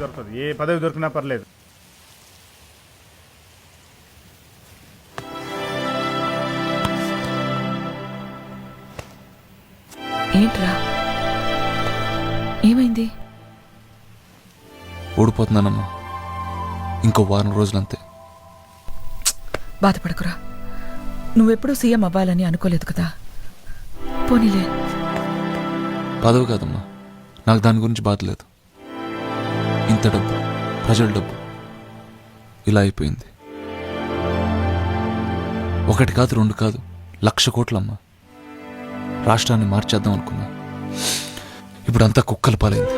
దొరుకుతుంది, ఏ పదవి దొరికినా పర్లేదు. ఏంట్రా, ఏమైంది? ఓడిపోతున్నానమ్మా, ఇంకో వారం రోజులంతే. బాధపడకురా, నువ్వెప్పుడూ సీఎం అవ్వాలని అనుకోలేదు కదా. పోనీలే. పదవి కాదమ్మా, నాకు దాని గురించి బాధ లేదు. ఇంత డబ్బు, ప్రజల డబ్బు ఇలా అయిపోయింది. ఒకటి కాదు, రెండు కాదు, 1,00,000 కోట్లమ్మా. రాష్ట్రాన్ని మార్చేద్దాం అనుకున్నా, ఇప్పుడు అంతా కుక్కల పాలైంది.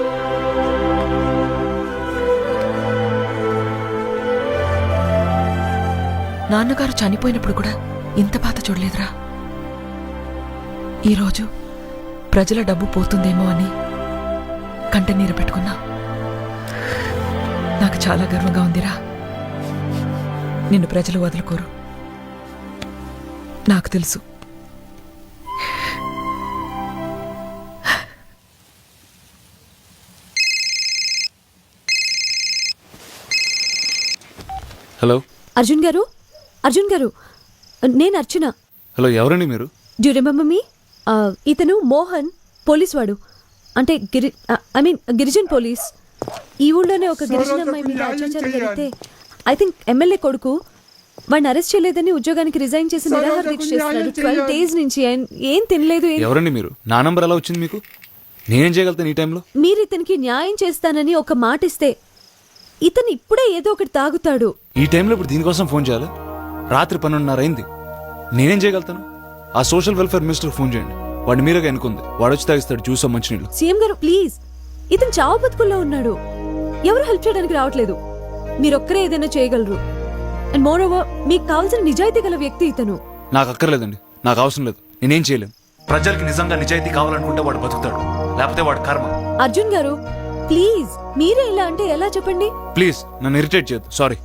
నాన్నగారు చనిపోయినప్పుడు కూడా ఇంత బాధ చూడలేదురా. ఈరోజు ప్రజల డబ్బు పోతుందేమో అని కంటనీరు పెట్టుకున్నా. నాకు చాలా గర్వంగా ఉందిరా. నిన్ను ప్రజలు వదులుకోరు, నాకు తెలుసు. హలో అర్జున్ గారు, అర్జున్ గారు, నేను అర్చన. హలో, ఎవరండి మీరు? Due remember me? ఇతను మోహన్, పోలీస్ వాడు. అంటే గిరిజన్ పోలీస్. ఈ ఊళ్ళోనే ఒక గిరిజన అమ్మాయి మీద అత్యాచారం జరిగితే ఐ థింక్ ఎమ్మెల్యే కొడుకు వాడిని అరెస్ట్ చేయలేదని ఉద్యోగానికి రిజైన్ చేసి నిరాహార దీక్ష చేస్తున్నాడు. 12 days నుంచి ఏం తినలేదు. ఎవరండి మీరు? నా నంబర్ ఎలా వచ్చింది మీకు? నేనేం చేయగలుగుతాను ఈ టైంలో? మీరు ఇతనికి న్యాయం చేస్తానని ఒక మాట ఇస్తే ఇతను ఇప్పుడే ఏదో ఒకటి తాగుతాడు. ఈ టైంలో ఇప్పుడు దీనికోసం ఫోన్ చేయాలి? రాత్రి 12:30 అయింది. నేనేం చేయగలుగుతాను? ఆ సోషల్ వెల్ఫేర్ మినిస్టర్ ఫోన్ చేయండి, వాడిని మీరుగా ఎన్నుకుంది. వాడు వచ్చి తాగిస్తాడు జ్యూస్, మంచినీళ్ళు. సీఎం గారు ప్లీజ్, ఇతను చావు బతుకుల్లో ఉన్నాడు. ఎవరు హెల్ప్ చేయడానికి రావట్లేదు. మీరొక్కరే ఏదైనా చేయగలరు. అండ్ మోర్ ఓవర్, మీకు కావాల్సిన నిజాయితీ గల వ్యక్తి ఇతను. నాకు అక్కర్లేదండి, నాకు అవసరం లేదు, నేనేం చేయలేను. ప్రజలకి నిజంగా నిజాయితీ కావాలనుకుంటే వాడు బతుకుతాడు, లేకపోతే వాడు కర్మ. అర్జున్ గారు ప్లీజ్, మీరే ఇలా అంటే ఎలా చెప్పండి? ప్లీజ్ నన్ను ఇరిటేట్ చేయొద్దు, sorry.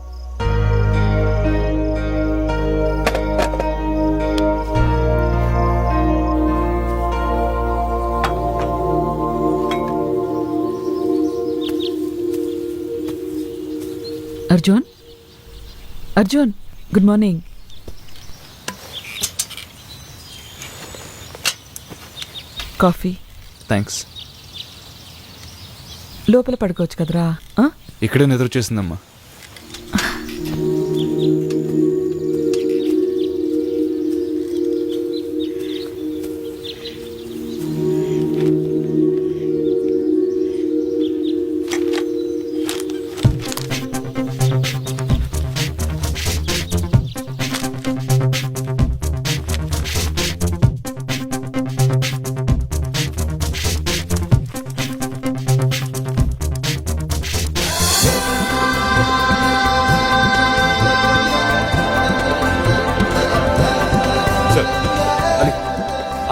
Arjun, Arjun, good morning. Coffee? Thanks. లోపల పడుకోవచ్చు కదరా. ఇక్కడే నిద్ర చేసిందమ్మా.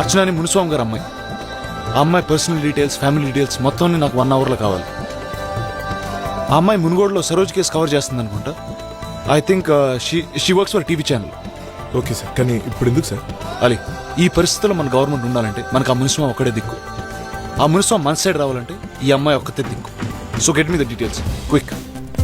అర్చనని మునుస్వామి గారు అమ్మాయి. ఆ అమ్మాయి పర్సనల్ డీటెయిల్స్, ఫ్యామిలీ డీటెయిల్స్ మొత్తం నాకు 1 hourలో కావాలి. ఆ అమ్మాయి మునుగోడులో సరోజ్ కేసు కవర్ చేస్తుంది అనుకుంటా. I think she works for TV channel. Okay sir, కానీ ఇప్పుడు ఎందుకు సార్? అలీ, ఈ పరిస్థితుల్లో మన గవర్నమెంట్ ఉండాలంటే మనకు ఆ మునుస్వామి ఒక్కడే దిక్కు. ఆ మునుస్వామి మన సైడ్ రావాలంటే ఈ అమ్మాయి ఒక్కతే దిక్కు. So get me the details quick.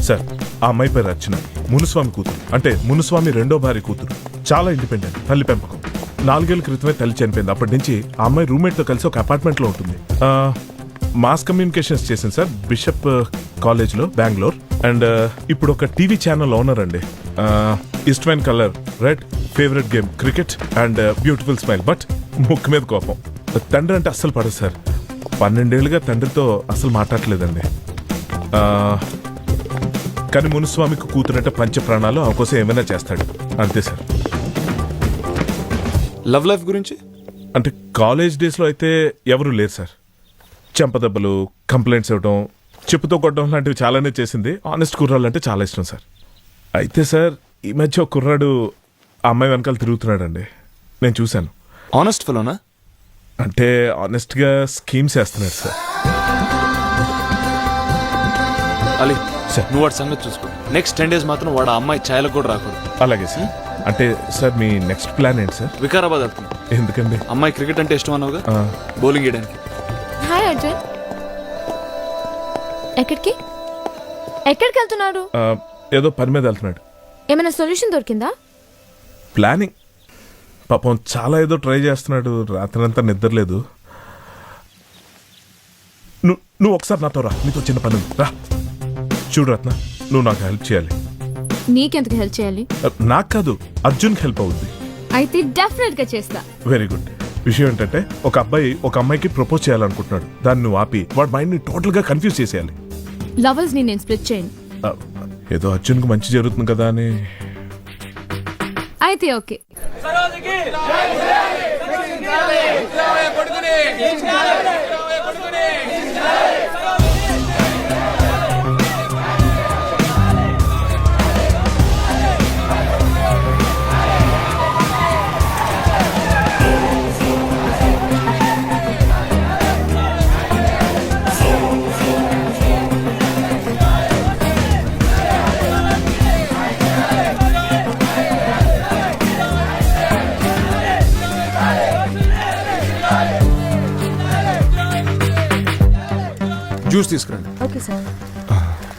Sir, ఆ అమ్మాయి పేరు అర్చన, మునుస్వామి కూతురు. అంటే మునుస్వామి రెండో భార్య కూతురు. చాలా ఇండిపెండెంట్, తల్లి పెంపకం. 4 ఏళ్ల క్రితమే తల్లి చనిపోయింది. అప్పటి నుంచి ఆ అమ్మాయి రూమ్మేట్ తో కలిసి ఒక అపార్ట్మెంట్ లో ఉంటుంది. మాస్ కమ్యూనికేషన్స్ చేసింది సార్, బిషప్ కాలేజ్ లో, బెంగళూరు. అండ్ ఇప్పుడు ఒక టీవీ ఛానల్ ఓనర్ అండి. ఇష్టమైన colour red, favourite game cricket, and beautiful smile. But ముక్కు మీద కోపం. తండ్రి అంటే అస్సలు పడదు సార్. 12 ఏళ్ళుగా తండ్రితో అస్సలు మాట్లాడలేదండి. కానీ మునుస్వామికి కూతురంటే పంచ ప్రాణాలు, ఆ కోసం ఏమైనా చేస్తాడు, అంతే సార్. లవ్ లైఫ్ గురించి అంటే కాలేజ్ డేస్లో అయితే ఎవరు లేరు సార్. చెంపదెబ్బలు, కంప్లైంట్స్ ఇవ్వడం, చెప్పుతో కొట్టడం లాంటివి చాలానే చేసింది. ఆనెస్ట్ కుర్రాళ్ళు అంటే చాలా ఇష్టం సార్. అయితే సార్, ఈ మధ్య ఒక కుర్రాడు ఆ అమ్మాయి వెనకాల తిరుగుతున్నాడండి, నేను చూశాను. ఆనెస్ట్ ఫెలోనా? అంటే ఆనెస్ట్గా స్కీమ్స్ వేస్తున్నాడు సార్. అలీ సార్, నువ్వు వాడి సంగతి చూసుకో. నెక్స్ట్ 10 days మాత్రం వాడు ఆ అమ్మాయి ఛాయలకు కూడా రాకూడదు. అలాగే సార్. అంటే సార్, మీ నెక్స్ట్ ప్లాన్ ఏంటి సార్? వికారాబాద్ వెళ్తున్నాం. ఎందుకండి? అమ్మాయి క్రికెట్ అంటే ఇష్టం అన్నావుగా, బౌలింగ్ వేయడానికి. హాయ్ అర్జున్. ఎక్కడికి? ఎక్కడికి వెళ్తున్నారు? ఏదో పని మీద వెళ్తున్నాడు. ఏమైనా సొల్యూషన్ దొరికిందా? ప్లానింగ్. పాపం చాలా ఏదో ట్రై చేస్తున్నాడు. రాత్రంతా నిద్రలేదు. నువ్వు ఒకసారి నాతో రా, నీతో చిన్న పని ఉంది. రా చూడు రత్న, నువ్వు నాకు హెల్ప్ చేయాలి. నీకెందుకు హెల్ప్ చేయాలి? నాకు కాదు, అర్జున్కి హెల్ప్ అవుద్ది. అయితే డెఫినెట్ గా చేస్తా. Very good. విషయం ఏంటంటే ఒక అబ్బాయి ఒక అమ్మాయికి ప్రపోజ్ చేయాలనుకుంటున్నాడు. దాన్ని నువ్వు ఆపి వాడి మైండ్ని టోటల్గా కన్ఫ్యూజ్ చేసేయాలి. లవర్స్ ని నేను స్ప్లిట్ చేయను. ఏదో అర్జున్కి మంచి జరుగుతుంది కదా అని. అయితే ఓకే. జ్యూస్ తీసుకురండి. Okay sir.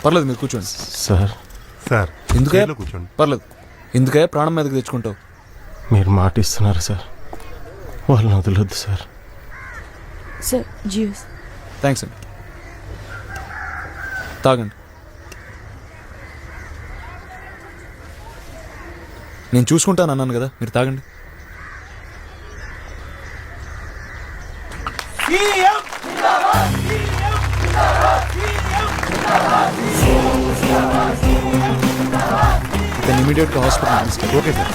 పర్లేదు, మీరు కూర్చోండి. సార్ సార్ ఎందుకే చైర్లో కూర్చోండి. పర్లేదు, ఎందుకే ప్రాణం మీదకి తెచ్చుకుంటావు? మీరు మాట ఇస్తున్నారు సార్, వాళ్ళని వదలొద్దు సార్. Sir juice. థ్యాంక్స్ అండి. తాగండి. నేను చూసుకుంటాను అన్నాను కదా, మీరు తాగండి. ఇతను ఇమీడియట్గా హాస్పిటల్ తీసుకెళ్ళి. Okay sir.